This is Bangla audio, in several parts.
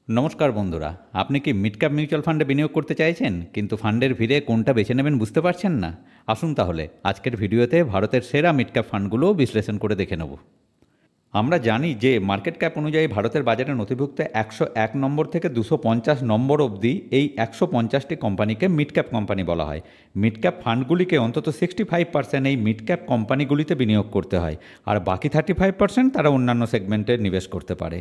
নমস্কার বন্ধুরা, আপনি কি মিড ক্যাপ মিউচুয়াল ফান্ডে বিনিয়োগ করতে চাইছেন কিন্তু ফান্ডের ভিড়ে কোনটা বেছে নেবেন বুঝতে পারছেন না? আসুন তাহলে আজকের ভিডিওতে ভারতের সেরা মিড ক্যাপ ফান্ডগুলো বিশ্লেষণ করে দেখে নেব। আমরা জানি যে মার্কেট ক্যাপ অনুযায়ী ভারতের বাজারে নথিভুক্ত 101 নম্বর থেকে 250 নম্বর অবধি এই 150টি কোম্পানিকে মিড ক্যাপ কোম্পানি বলা হয়। মিড ক্যাপ ফান্ডগুলিকে অন্তত 65% এই মিড ক্যাপ কোম্পানিগুলিতে বিনিয়োগ করতে হয়, আর বাকি 35% তারা অন্যান্য সেগমেন্টে নিবেশ করতে পারে।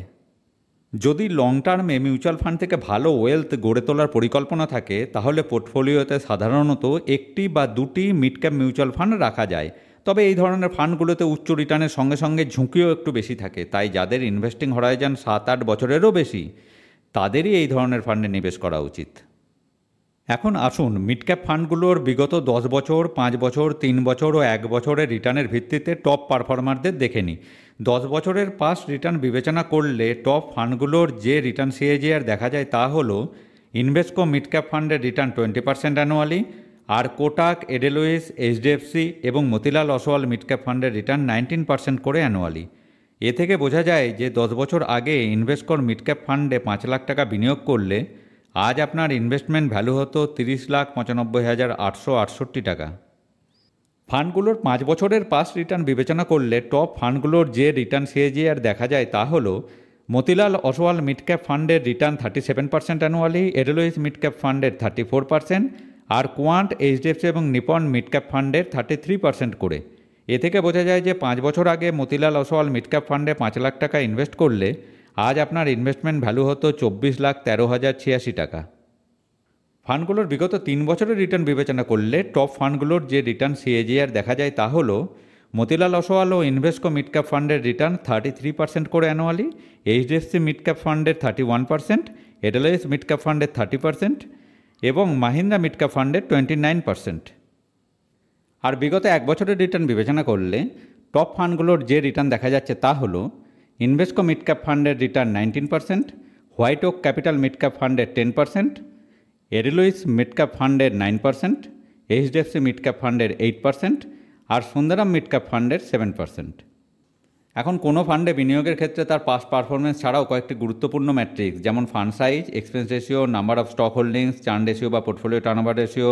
যদি লং টার্মে মিউচুয়াল ফান্ড থেকে ভালো ওয়েলথ গড়ে তোলার পরিকল্পনা থাকে, তাহলে পোর্টফোলিওতে সাধারণত একটি বা দুটি মিড ক্যাপ মিউচুয়াল ফান্ড রাখা যায়। তবে এই ধরনের ফান্ডগুলোতে উচ্চ রিটার্নের সঙ্গে সঙ্গে ঝুঁকিও একটু বেশি থাকে, তাই যাদের ইনভেস্টিং হরাইজন 7-8 বছরেরও বেশি, তাদেরই এই ধরনের ফান্ডে নিবেশ করা উচিত। এখন আসুন মিড ক্যাপ ফান্ডগুলোর বিগত 10 বছর, 5 বছর, 3 বছর ও 1 বছরের রিটার্নের ভিত্তিতে টপ পারফর্মারদের দেখে নিই। 10 বছরের পাস্ট রিটার্ন বিবেচনা করলে টপ ফান্ডগুলোর যে রিটার্ন সিএজিআর দেখা যায় তা হলো ইনভেস্কো মিড ক্যাপ ফান্ডের রিটার্ন 20% অ্যানুয়ালি, আর কোটাক, এডেলওয়েস, এইচডিএফসি এবং মতিলাল অসওয়াল মিড ক্যাপ ফান্ডের রিটার্ন 19% করে অ্যানুয়ালি। এ থেকে বোঝা যায় যে 10 বছর আগে ইনভেস্কোর মিড ক্যাপ ফান্ডে 5 লাখ টাকা বিনিয়োগ করলে আজ আপনার ইনভেস্টমেন্ট ভ্যালু হতো 30,95,868 টাকা। ফান্ডগুলোর 5 বছরের পাস্ট রিটার্ন বিবেচনা করলে টপ ফান্ডগুলোর যে রিটার্ন সিএজিআর দেখা যায় তা হলো মতিলাল অসওয়াল মিড ক্যাপ ফান্ডের রিটার্ন 37% অ্যানুয়ালি, এডেলওয়েস মিড ক্যাপ ফান্ডের 34%, আর কোয়ান্ট, এইচডিএফসি এবং নিপন মিড ক্যাপ ফান্ডের 33% করে। এ থেকে বোঝা যায় যে 5 বছর আগে মতিলাল অসওয়াল মিড ক্যাপ ফান্ডে 5 লাখ টাকা ইনভেস্ট করলে আজ আপনার ইনভেস্টমেন্ট ভ্যালু হতো 24,13,086 টাকা। ফান্ডগুলোর বিগত 3 বছরের রিটার্ন বিবেচনা করলে টপ ফান্ডগুলোর যে রিটার্ন সিএজিআর দেখা যায় তা হলো মতিলাল অসওয়াল ও ইনভেস্কো মিড ক্যাপ ফান্ডের রিটার্ন 33% করে অ্যানুয়ালি, এইচডিএফসি মিড ক্যাপ ফান্ডের 31%, এডেলওয়েস মিড ক্যাপ ফান্ডের 30% এবং মাহিন্দ্রা মিড ক্যাপ ফান্ডের 29%। আর বিগত 1 বছরের রিটার্ন বিবেচনা করলে টপ ফান্ডগুলোর যে রিটার্ন দেখা যাচ্ছে তা হলো ইনভেস্কো মিড ক্যাপ ফান্ডের return 19%, White Oak Capital mid cap ফান্ডের 10%, এডেলওয়েস মিড ক্যাপ ফান্ডের 9%, এইচডিএফসি মিড ক্যাপ ফান্ডের 8% আর সুন্দরাম মিড ক্যাপ ফান্ডের 7%। এখন কোনো ফান্ডে বিনিয়োগের ক্ষেত্রে তার পাস্ট পারফরমেন্স ছাড়াও কয়েকটি গুরুত্বপূর্ণ ম্যাট্রিক্স যেমন fund size, expense ratio, number of stock holdings, চার্ন ratio বা পোর্টফোলিও টার্নওভার রেশিও,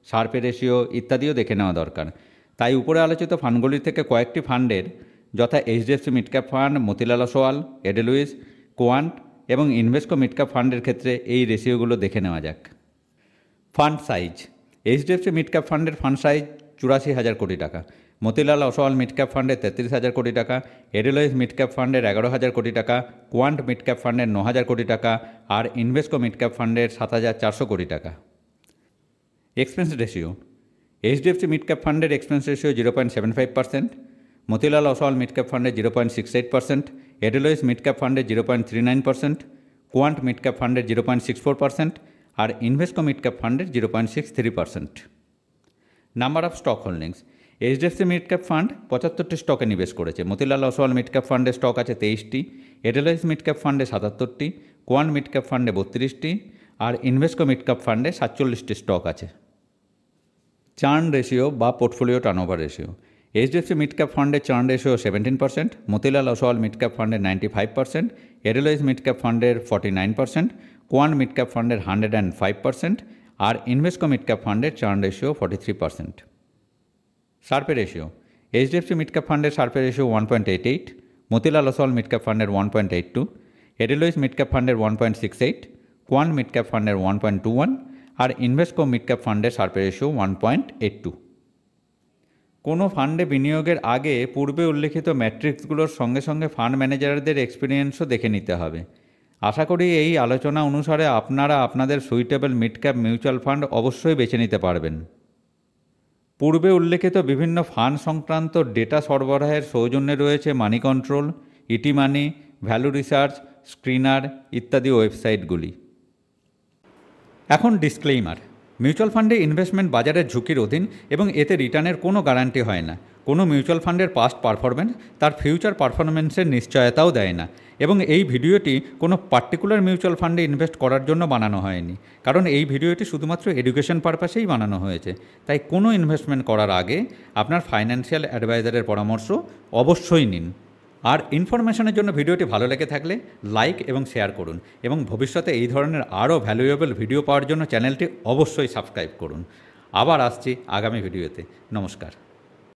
শার্পে রেশিও ইত্যাদিও দেখে নেওয়া দরকার। তাই উপরে আলোচিত ফান্ডগুলির থেকে কয়েকটি ফান্ডের যথা HDFC mid cap fund, Motilal Oswal, Edelweiss, Quant এবং ইনভেস্কো মিড ক্যাপ ফান্ডের ক্ষেত্রে এই রেশিওগুলো দেখে নেওয়া যাক। Fund size: HDFC mid cap ফান্ডের ফান্ড সাইজ 84,000 কোটি টাকা, মতিলাল অসওয়াল মিড ক্যাপ ফান্ডের 33,000 কোটি টাকা, এডেলওয়েস মিড ক্যাপ ফান্ডের 11,000 কোটি টাকা, কোয়ান্ট মিড ক্যাপ ফান্ডের 9,000 কোটি টাকা আর ইনভেস্কো মিড ক্যাপ ফান্ডের 7,400 কোটি টাকা। Expense ratio: HDFC mid cap ফান্ডের expense ratio 0.75%, Motilal Oswal mid cap ফান্ডের 0.68%, এডেলওয়েস মিড ক্যাপ ফান্ডের 0.39%, কোয়ান্ট মিড ক্যাপ ফান্ডের 0.64% আর ইনভেস্কো মিড ক্যাপ ফান্ডের 0.63%। Number of stock holdings: HDFC mid cap fund 75টি স্টকে নিবেশ করেছে, মতিলাল অসওয়াল মিড ক্যাপ ফান্ডের স্টক আছে 23টি, এডেলওয়েস মিড ক্যাপ ফান্ডে 77টি, কোয়ান্ট মিড ক্যাপ ফান্ডে 32টি আর ইনভেস্কো মিড ক্যাপ ফান্ডে 47টি স্টক আছে। চার্ন রেশিও বা portfolio turnover ratio: HDFC mid cap ফান্ডের churn ratio 17%, Motilal Oswal mid cap ফান্ডের 95%, এডেলওয়েস মিড ক্যাপ ফান্ডের 49%, কোয়ান্ট মিড ক্যাপ ফান্ডের 105% আর ইনভেস্কো মিড ক্যাপ ফান্ডের churn ratio 43%। Sharpe ratio: HDFC mid cap ফান্ডের Sharpe ratio 1.88, Motilal Oswal mid cap ফান্ডের 1.82, এডেলওয়েস মিড ক্যাপ ফান্ডের 1.68, কোয়ান্ট মিড ক্যাপ ফান্ডের 1.21 আর ইনভেস্কো মিড ক্যাপ ফান্ডের শার্পে রেশিও 1.82। কোনো ফান্ডে বিনিয়োগের আগে পূর্বে উল্লেখিত ম্যাট্রিক্সগুলোর সঙ্গে সঙ্গে ফান্ড ম্যানেজারদের এক্সপিরিয়েন্সও দেখে নিতে হবে। আশা করি এই আলোচনা অনুসারে আপনারা আপনাদের suitable mid cap mutual fund অবশ্যই বেছে নিতে পারবেন। পূর্বে উল্লেখিত বিভিন্ন ফান্ড সংক্রান্ত ডেটা সরবরাহের সৌজন্যে রয়েছে মানি কন্ট্রোল, ইটি মানি, ভ্যালু রিসার্চ, স্ক্রিনার ইত্যাদি ওয়েবসাইটগুলি। এখন ডিসক্লেইমার: মিউচুয়াল ফান্ডে ইনভেস্টমেন্ট বাজারের ঝুঁকির অধীন এবং এতে রিটার্নের কোনো গ্যারান্টি হয় না। কোনো মিউচুয়াল ফান্ডের পাস্ট পারফরমেন্স তার ফিউচার পারফরমেন্সের নিশ্চয়তাও দেয় না এবং এই ভিডিওটি কোনো পার্টিকুলার মিউচুয়াল ফান্ডে ইনভেস্ট করার জন্য বানানো হয়নি, কারণ এই ভিডিওটি শুধুমাত্র এডুকেশন পারপাসেই বানানো হয়েছে। তাই কোনো ইনভেস্টমেন্ট করার আগে আপনার ফাইন্যান্সিয়াল অ্যাডভাইজারের পরামর্শ অবশ্যই নিন। আর ইনফরমেশনের জন্য ভিডিওটি ভালো লেগে থাকলে লাইক এবং শেয়ার করুন এবং ভবিষ্যতে এই ধরনের আরও ভ্যালুয়েবল ভিডিও পাওয়ার জন্য চ্যানেলটি অবশ্যই সাবস্ক্রাইব করুন। আবার আসছি আগামী ভিডিওতে। নমস্কার।